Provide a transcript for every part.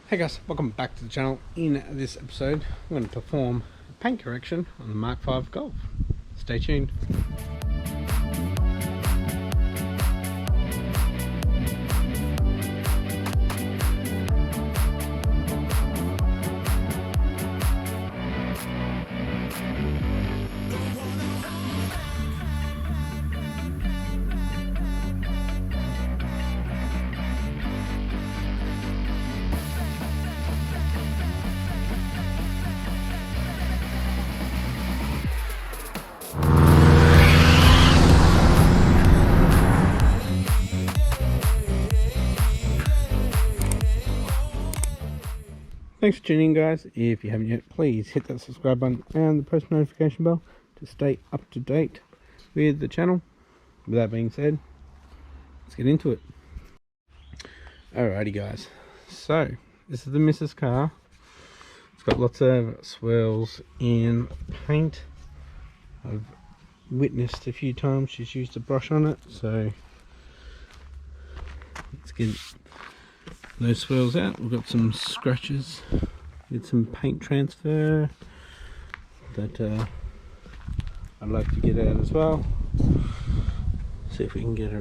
Hey guys, welcome back to the channel. In this episode, I'm going to perform paint correction on the Mark 5 Golf. Stay tuned. Thanks for tuning in, guys. If you haven't yet, please hit that subscribe button and the post notification bell to stay up to date with the channel. With that being said, let's get into it. Alrighty guys, so this is the Mrs. car. It's got lots of swirls in paint. I've witnessed a few times she's used a brush on it, so let's get those swirls out. We've got some scratches with some paint transfer that I'd like to get out as well. See if we can get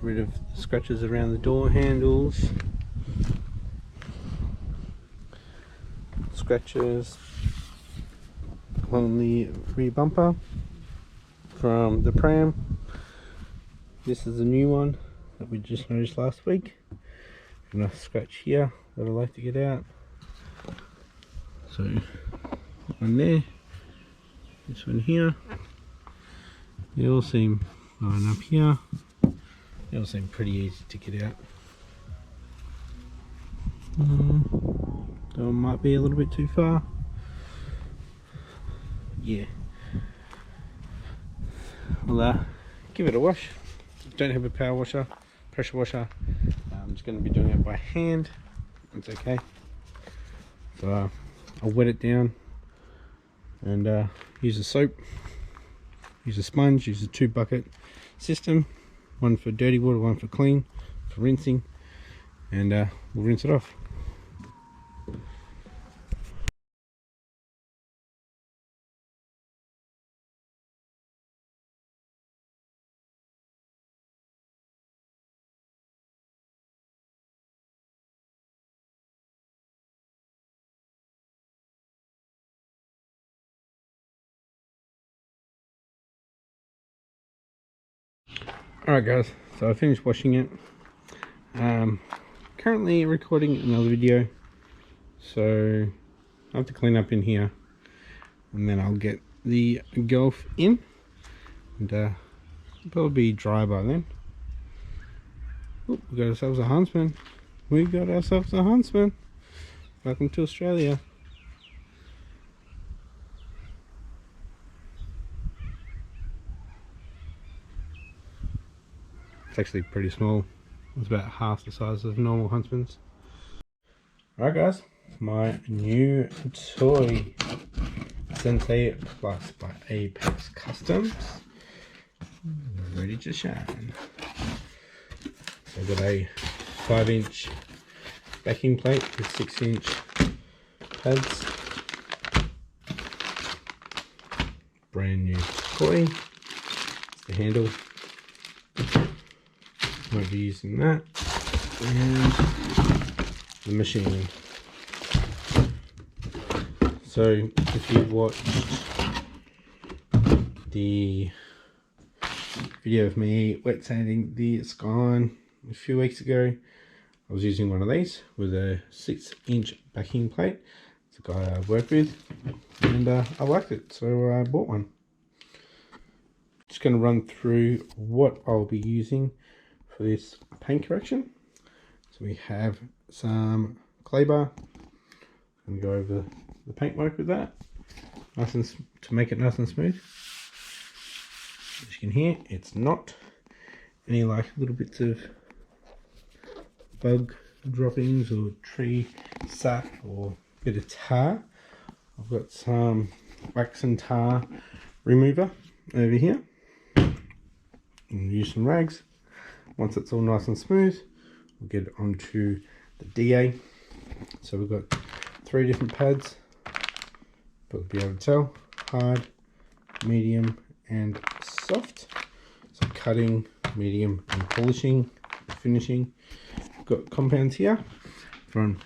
rid of the scratches around the door handles, scratches on the rear bumper from the pram. This is a new one that we just noticed last week. A scratch here that I'd like to get out. So one there, this one here. They all seem line up here. They all seem pretty easy to get out. Though it might be a little bit too far. Yeah. I'll give it a wash. Don't have a power washer, pressure washer. I'm just going to be doing it by hand. It's okay. So I'll wet it down and use a soap, use a sponge, use a 2-bucket system, one for dirty water, one for clean, for rinsing, and we'll rinse it off. Alright guys, so I finished washing it. Currently recording another video, so I have to clean up in here and then I'll get the Golf in and it'll probably be dry by then. Ooh, we got ourselves a huntsman. We got ourselves a huntsman. Welcome to Australia. It's actually pretty small. It's about half the size of normal huntsmans. Alright guys, my new toy Sensei Plus by Apex Customs, ready to shine. So I've got a 5-inch backing plate with 6-inch pads. Brand new toy. It's the handle. Won't be using that, and the machine. So if you watched the video of me wet sanding the Skyline a few weeks ago, I was using one of these with a 6-inch backing plate. It's a guy I work with, and I liked it, so I bought one. Just going to run through what I'll be using for this paint correction. So we have some clay bar. I'm going to go over the paintwork with that, nice and to make it nice and smooth. As you can hear, it's not any like little bits of bug droppings or tree sap or bit of tar. I've got some wax and tar remover over here. And use some rags. Once it's all nice and smooth, we'll get it onto the DA. So we've got 3 different pads, but we'll be able to tell: hard, medium, and soft. So cutting, medium, and polishing, finishing. We've got compounds here from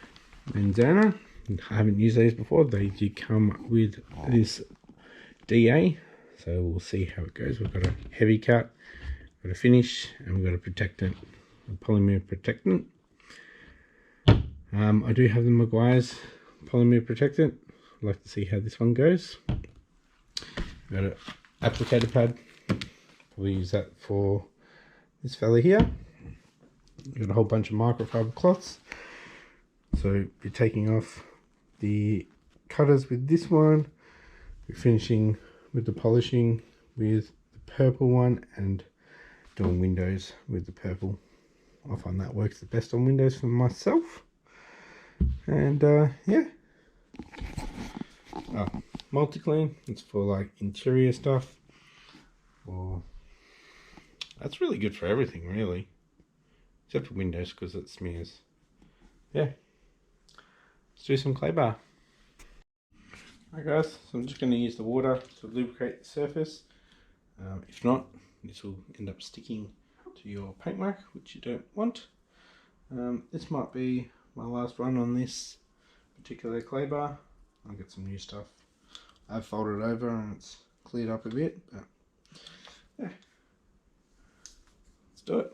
Manzana. I haven't used these before. They do come with this DA, so we'll see how it goes. We've got a heavy cut, got a finish, and we've got a protectant, a polymer protectant. I do have the Maguire's polymer protectant. I'd like to see how this one goes. Got an applicator pad. Probably use that for this fella here. Got a whole bunch of microfiber cloths. So you're taking off the cutters with this one. We're finishing with the polishing with the purple one and doing windows with the purple. I find that works the best on windows for myself. And yeah. Multi-clean, it's for like interior stuff. Or that's really good for everything, really, except for windows because it smears. Yeah, let's do some clay bar. Alright guys, so I'm just going to use the water to lubricate the surface. If not, this will end up sticking to your paintwork, which you don't want. This might be my last run on this particular clay bar. I'll get some new stuff. I've folded it over and it's cleared up a bit, but yeah, let's do it.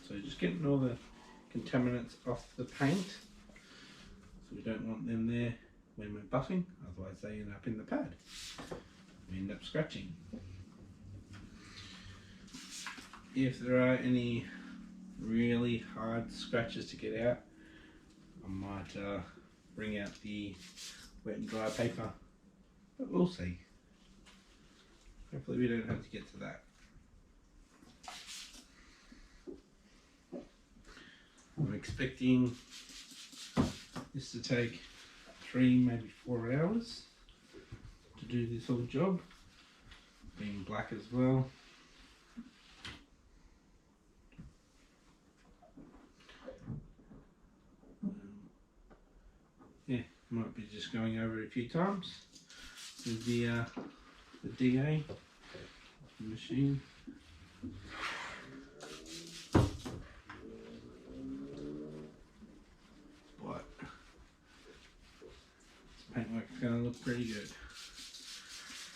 So just getting all the contaminants off the paint, so we don't want them there when we're buffing, otherwise they end up in the pad. We end up scratching. If there are any really hard scratches to get out, I might bring out the wet and dry paper, but we'll see. Hopefully we don't have to get to that. I'm expecting this to take 3, maybe 4 hours to do this whole job, being black as well. Yeah, might be just going over it a few times with the DA off the machine. But this paintwork's going to look pretty good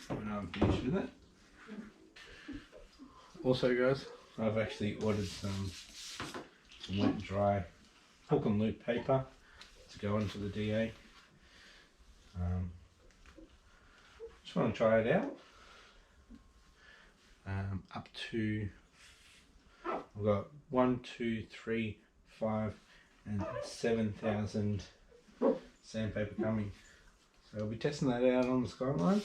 when I'm finished with it. Also guys, I've actually ordered some wet and dry hook and loop paper to go onto the DA. Just want to try it out. Up to, I've got 1, 2, 3, 5 and 7,000 sandpaper coming. So I'll be testing that out on the skyline.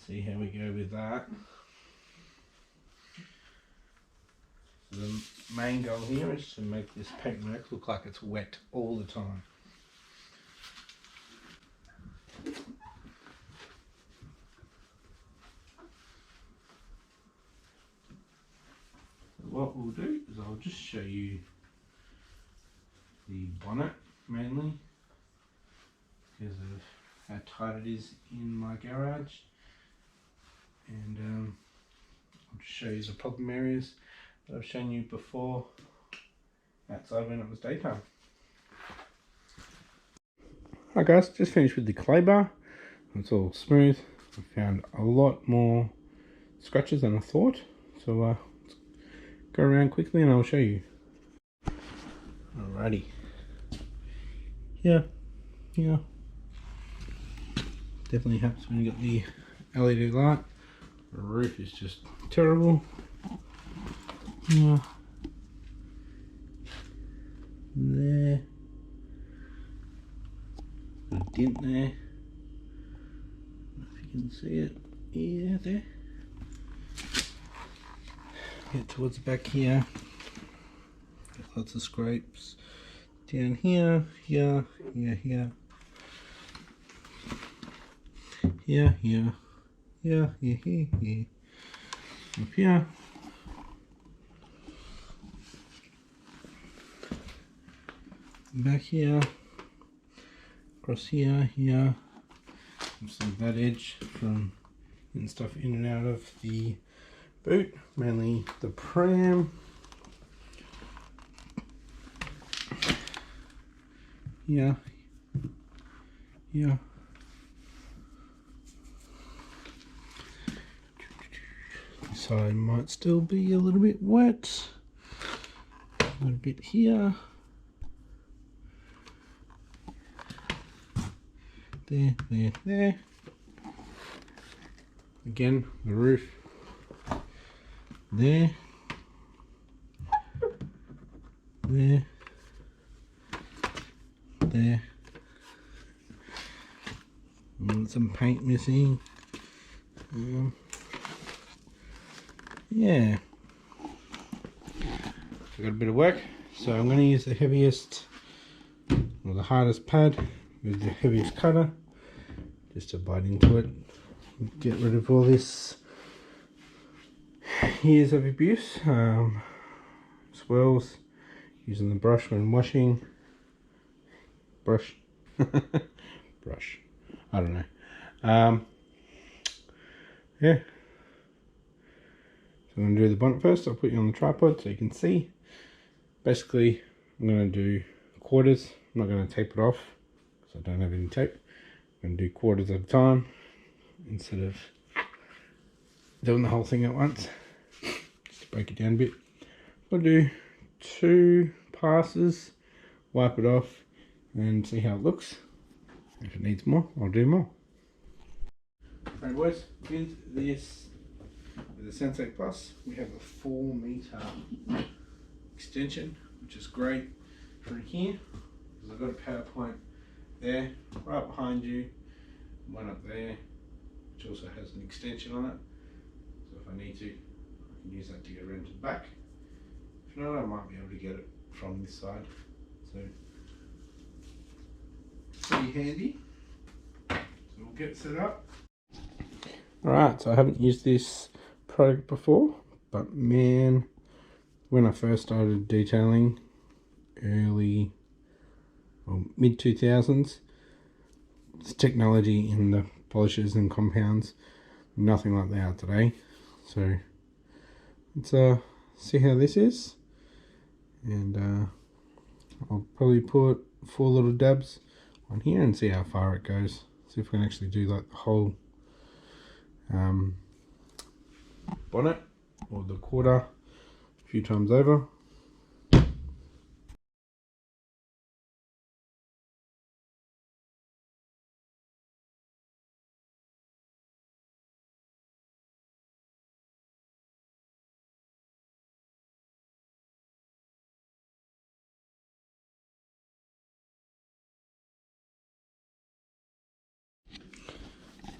See how we go with that. So the main goal here is to make this paintwork look like it's wet all the time. So what we'll do is I'll just show you the bonnet mainly because of how tight it is in my garage, and I'll just show you the problem areas that I've shown you before outside when it was daytime. Alright guys, just finished with the clay bar. It's all smooth. I found a lot more scratches than I thought, so let's go around quickly and I'll show you. Alrighty. Yeah. Definitely helps when you got the LED light. The roof is just terrible. Yeah. There. A dent there. I don't know if you can see it. Yeah, there. Get towards the back here. Got lots of scrapes. Down here, here. here, here, here, here, here, here, up here. Back here, across here, here. Obviously that edge from getting stuff in and out of the boot, mainly the pram. Here, here. This side might still be a little bit wet. A little bit here. There, there, there. Again, the roof. There. There. There. And some paint missing. Yeah. So got a bit of work. So I'm going to use the heaviest, or the hardest pad with the heaviest cutter, just to bite into it, get rid of all this years of abuse, swirls, using the brush when washing, brush, I don't know, yeah, so I'm going to do the bonnet first. I'll put you on the tripod so you can see. Basically, I'm going to do quarters. I'm not going to tape it off because I don't have any tape. I'm going to do quarters at a time instead of doing the whole thing at once. Just to break it down a bit. I'll do 2 passes, wipe it off and see how it looks. If it needs more, I'll do more. Alright boys, with this, with the Sensei Plus, we have a 4 meter extension, which is great for here, because I've got a power point there, right behind you, one up there, which also has an extension on it, so if I need to, I can use that to get around to the back. If not, I might be able to get it from this side, so pretty handy. So we'll get set up. Alright, so I haven't used this product before, but man, when I first started detailing, early or mid 2000s, this technology in the polishes and compounds, nothing like they are today. So let's see how this is, and I'll probably put 4 little dabs on here and see how far it goes. See if we can actually do like the whole bonnet or the quarter a few times over.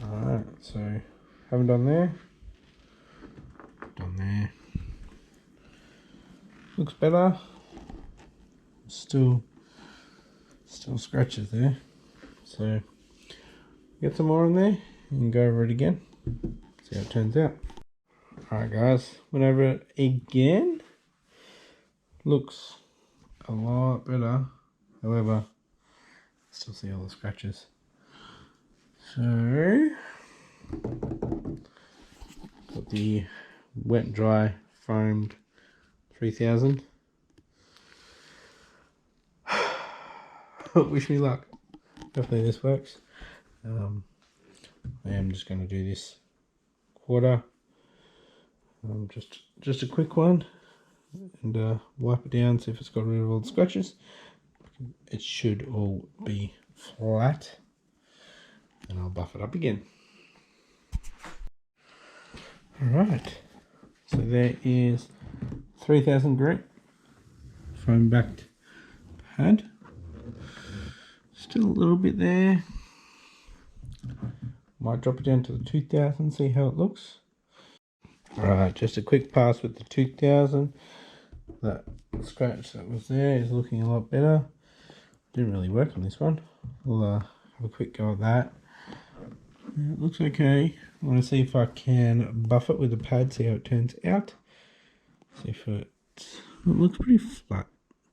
Alright, so haven't done there, done there. Looks better. Still scratches there. So get some more in there and go over it again. See how it turns out. Alright guys, went over it again. Looks a lot better. However, still see all the scratches. So got the wet and dry foamed 3000. Wish me luck. Hopefully this works. I am just going to do this quarter. Just a quick one, and wipe it down, see if it's got rid of all the scratches. It should all be flat, and I'll buff it up again. Alright, so there is 3000 grit foam backed pad. Still a little bit there. Might drop it down to the 2000, see how it looks. Alright, just a quick pass with the 2000. That scratch that was there is looking a lot better. Didn't really work on this one. We'll have a quick go at that. It looks okay. I want to see if I can buff it with the pad, see how it turns out. See if it looks pretty flat,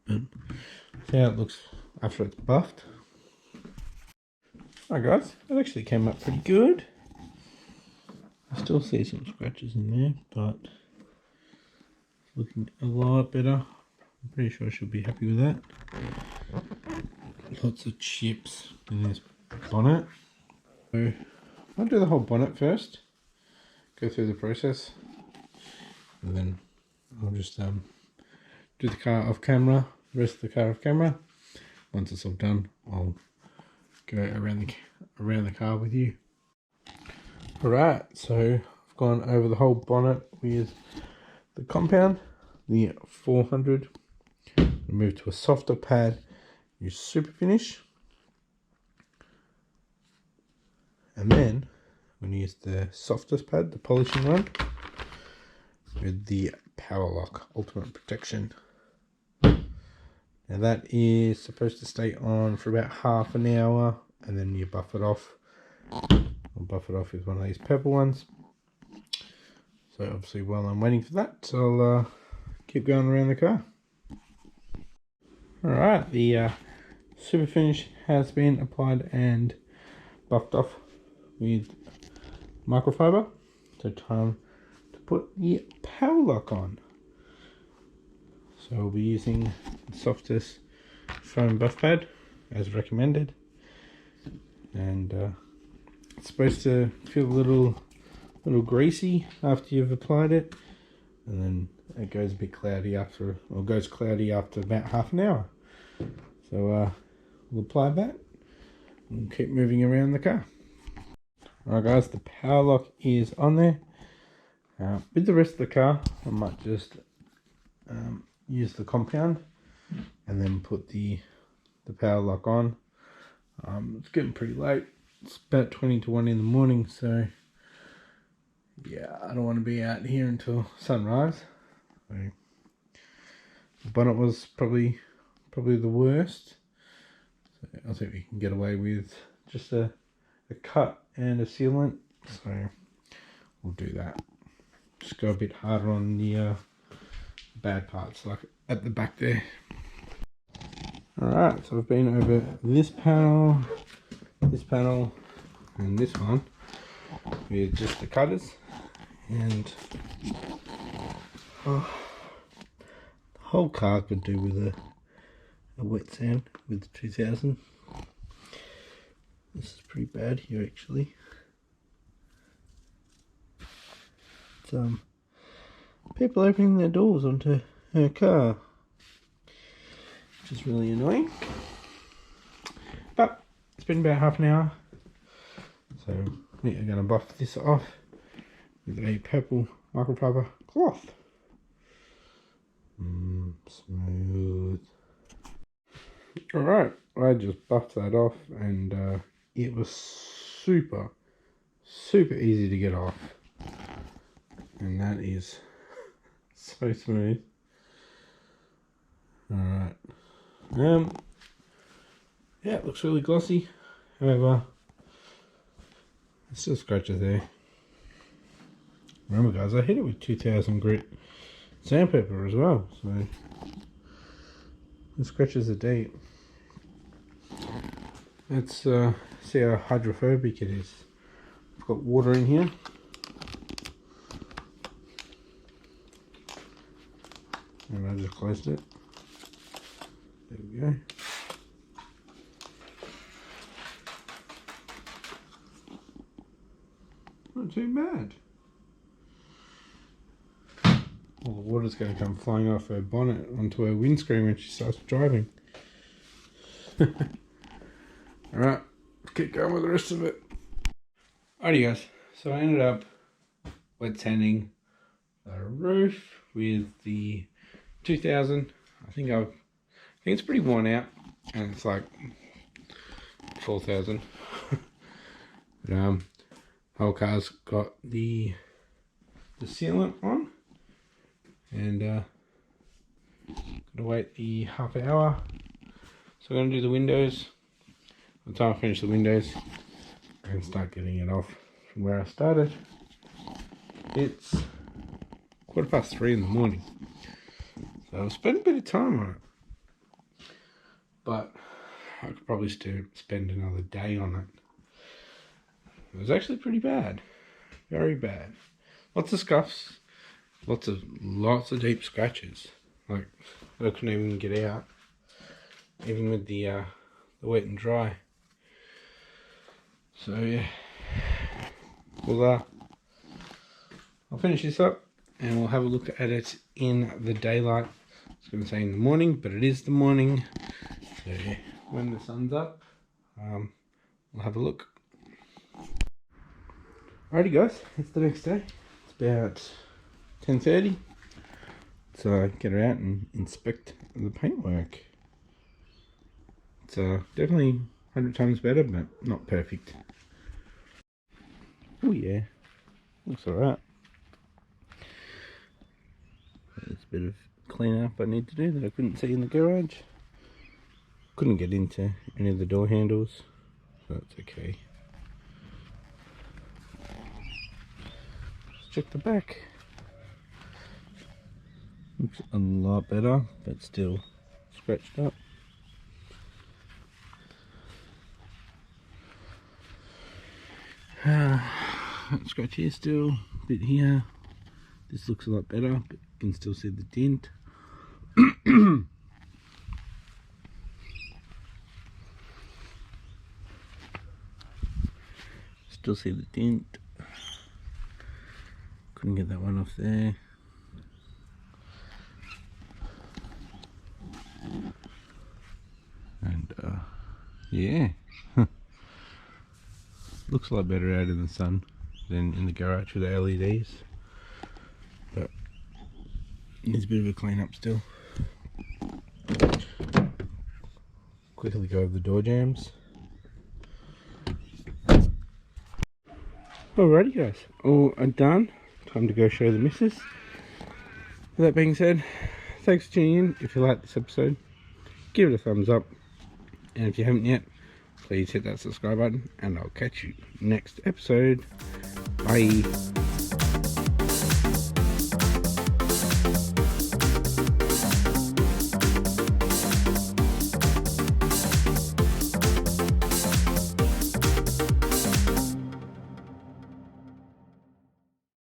but see how it looks after it's buffed. Alright guys, it actually came up pretty good. I still see some scratches in there, but looking a lot better. I'm pretty sure I should be happy with that. Lots of chips in this bonnet. So I'll do the whole bonnet first, go through the process, and then I'll just do the car off camera, the rest of the car off camera. Once it's all done, I'll go around the car with you. Alright, so I've gone over the whole bonnet with the compound, the 400. Move to a softer pad, use super finish, and then I'm going to use the softest pad, the polishing one, with the Power Lock Ultimate Protection. Now that is supposed to stay on for about half an hour, and then you buff it off. I'll buff it off with one of these purple ones. So obviously while I'm waiting for that, I'll keep going around the car. Alright, the super finish has been applied and buffed off with microfiber. So time to put the Power Lock on. So we'll be using the softest foam buff pad as recommended. And it's supposed to feel a little greasy after you've applied it. And then it goes a bit cloudy after, or goes cloudy after about half an hour. So we'll apply that and keep moving around the car. Alright guys, the Power Lock is on there. With the rest of the car, I might just use the compound and then put the Power Lock on. It's getting pretty late. It's about 20 to 1 in the morning, so yeah, I don't want to be out here until sunrise. So the bonnet was probably the worst. So I think we can get away with just a cut and a sealant. So we'll do that. Just go a bit harder on the bad parts, like at the back there. Alright, so I've been over this panel, and this one with just the cutters, and the whole car could do with a wet sand with the 2000. This is pretty bad here actually. It's people opening their doors onto her car, which is really annoying. But it's been about half an hour, so we're going to buff this off with a purple microfiber cloth. Smooth. Alright, I just buffed that off, and it was super easy to get off, and that is so smooth. Alright, yeah, it looks really glossy. However, there's still scratches there. Remember guys, I hit it with 2000 grit sandpaper as well, so the scratches are deep. Let's see how hydrophobic it is. I've got water in here. And I just closed it. There we go. Not too bad. All the water's going to come flying off her bonnet onto her windscreen when she starts driving. Alright, let's keep going with the rest of it. Alrighty guys, so I ended up wet sanding the roof with the 2000. I think it's pretty worn out, and it's like 4000. But whole car's got the sealant on, and gotta wait the half an hour. So I'm gonna do the windows. By the time I finish the windows, and start getting it off from where I started. It's 3:15 in the morning, so I've spent a bit of time on it, but I could probably still spend another day on it. It was actually pretty bad, very bad. Lots of scuffs, lots of deep scratches. Like I couldn't even get out, even with the wet and dry. So yeah, I'll finish this up and we'll have a look at it in the daylight. I was going to say in the morning, but it is the morning. So yeah, when the sun's up, we'll have a look. Alrighty guys, it's the next day. It's about 10:30. So get her out and inspect the paintwork. It's definitely 100 times better, but not perfect. Oh yeah, looks alright. There's a bit of clean up I need to do that I couldn't see in the garage. Couldn't get into any of the door handles, so that's okay. Let's check the back. Looks a lot better, but still scratched up. Scratch here still, bit here. This looks a lot better, but you can still see the dent. Still see the dent. Couldn't get that one off there. And yeah, looks a lot better out in the sun than in the garage with the LEDs, but needs a bit of a clean up still. Quickly go over the door jambs. Alrighty guys, all are done. Time to go show the missus. With that being said, thanks for tuning in. If you like this episode, give it a thumbs up, and if you haven't yet, please hit that subscribe button, and I'll catch you next episode. Bye.